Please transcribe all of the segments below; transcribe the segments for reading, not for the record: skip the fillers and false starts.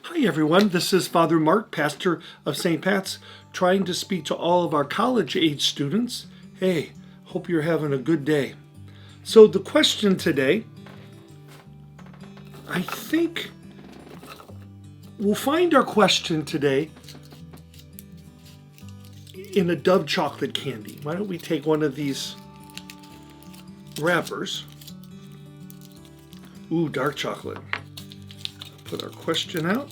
Hi everyone, this is Father Mark, pastor of St. Pat's, trying to speak to all of our college-age students. Hey, hope you're having a good day. So the question today, I think we'll find our question today in a Dove chocolate candy. Why don't we take one of these wrappers? Ooh, dark chocolate. Put our question out.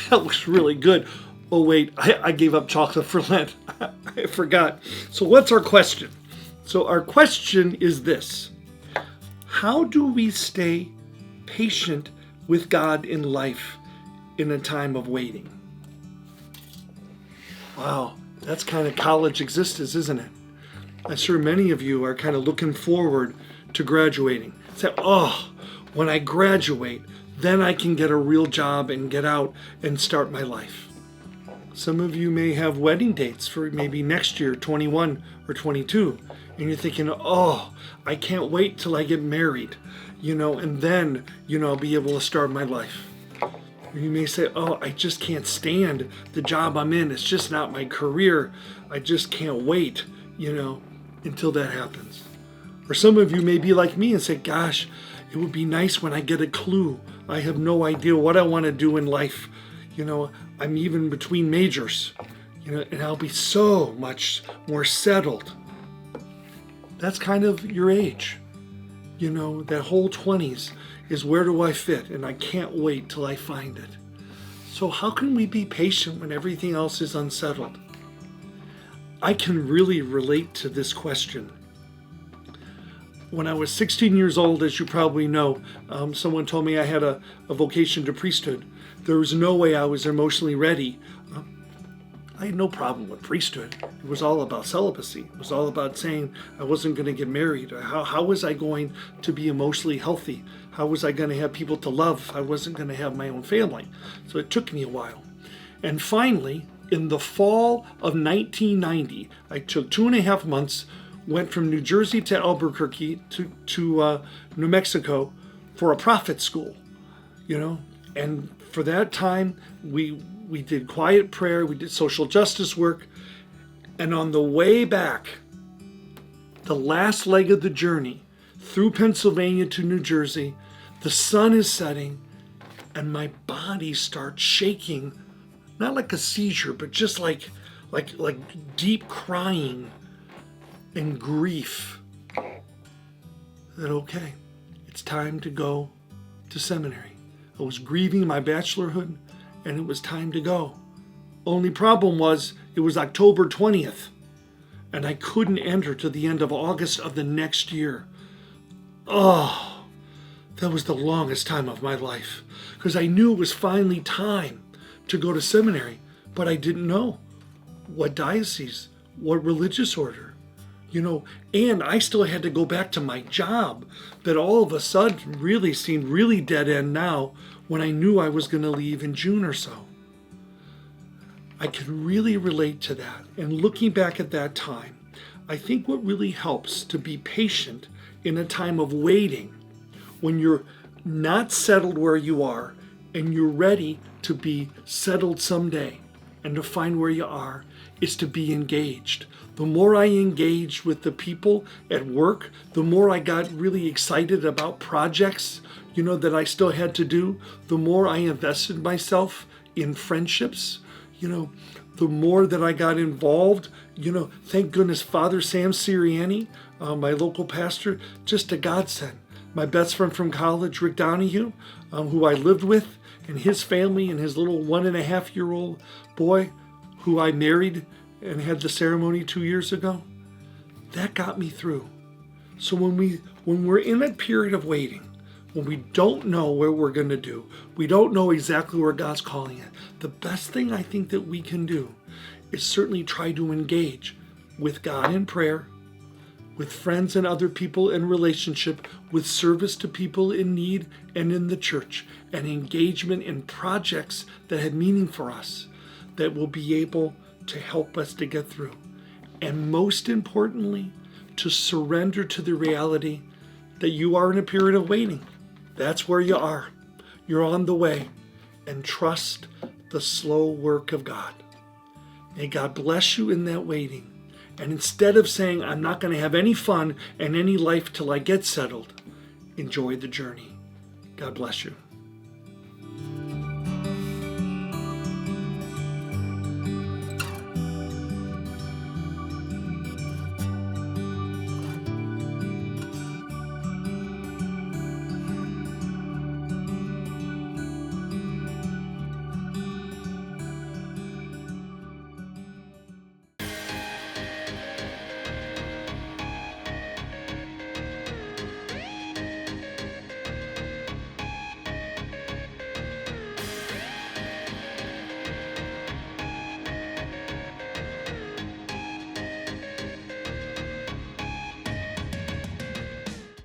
That looks really good. Oh wait, I gave up chocolate for Lent. I forgot. So what's our question? So our question is this. How do we stay patient with God in life in a time of waiting? Wow, that's kind of college existence, isn't it? I'm sure many of you are kind of looking forward to graduating. Say, oh, when I graduate, then I can get a real job and get out and start my life. Some of you may have wedding dates for maybe next year, 21 or 22, and you're thinking, oh, I can't wait till I get married, and then, I'll be able to start my life. You may say, oh, I just can't stand the job I'm in. It's just not my career. I just can't wait, until that happens. Or some of you may be like me and say, gosh, it would be nice when I get a clue. I have no idea what I want to do in life. I'm even between majors, and I'll be so much more settled. That's kind of your age. That whole 20s is where do I fit? And I can't wait till I find it. So how can we be patient when everything else is unsettled? I can really relate to this question. When I was 16 years old, as you probably know, someone told me I had a vocation to priesthood. There was no way I was emotionally ready. I had no problem with priesthood. It was all about celibacy. It was all about saying I wasn't going to get married. How was I going to be emotionally healthy? How was I going to have people to love if I wasn't going to have my own family? So it took me a while. And finally, in the fall of 1990, I took 2.5 months, went from New Jersey to Albuquerque to New Mexico for a prophet school, And for that time, we did quiet prayer, we did social justice work, and on the way back, the last leg of the journey through Pennsylvania to New Jersey, the sun is setting, and my body starts shaking, not like a seizure, but just like deep crying and grief. That okay, it's time to go to seminary. I was grieving my bachelorhood, and it was time to go. Only problem was it was October 20th, and I couldn't enter to the end of August of the next year. Oh, that was the longest time of my life, because I knew it was finally time to go to seminary, but I didn't know what diocese, what religious order. And I still had to go back to my job that all of a sudden really seemed really dead end now when I knew I was going to leave in June or so. I can really relate to that. And looking back at that time, I think what really helps to be patient in a time of waiting, when you're not settled where you are and you're ready to be settled someday and to find where you are, is to be engaged. The more I engaged with the people at work, the more I got really excited about projects, that I still had to do. The more I invested myself in friendships, the more that I got involved. Thank goodness Father Sam Sirianni, my local pastor, just a godsend. My best friend from college, Rick Donahue, who I lived with, and his family and his little 1.5-year-old boy, who I married and had the ceremony 2 years ago, that got me through. So when we're in a period of waiting, when we don't know what we're going to do, we don't know exactly where God's calling it, the best thing I think that we can do is certainly try to engage with God in prayer, with friends and other people in relationship, with service to people in need and in the church, and engagement in projects that have meaning for us, that will be able to help us to get through. And most importantly, to surrender to the reality that you are in a period of waiting. That's where you are. You're on the way. And trust the slow work of God. May God bless you in that waiting. And instead of saying, I'm not going to have any fun and any life till I get settled, enjoy the journey. God bless you.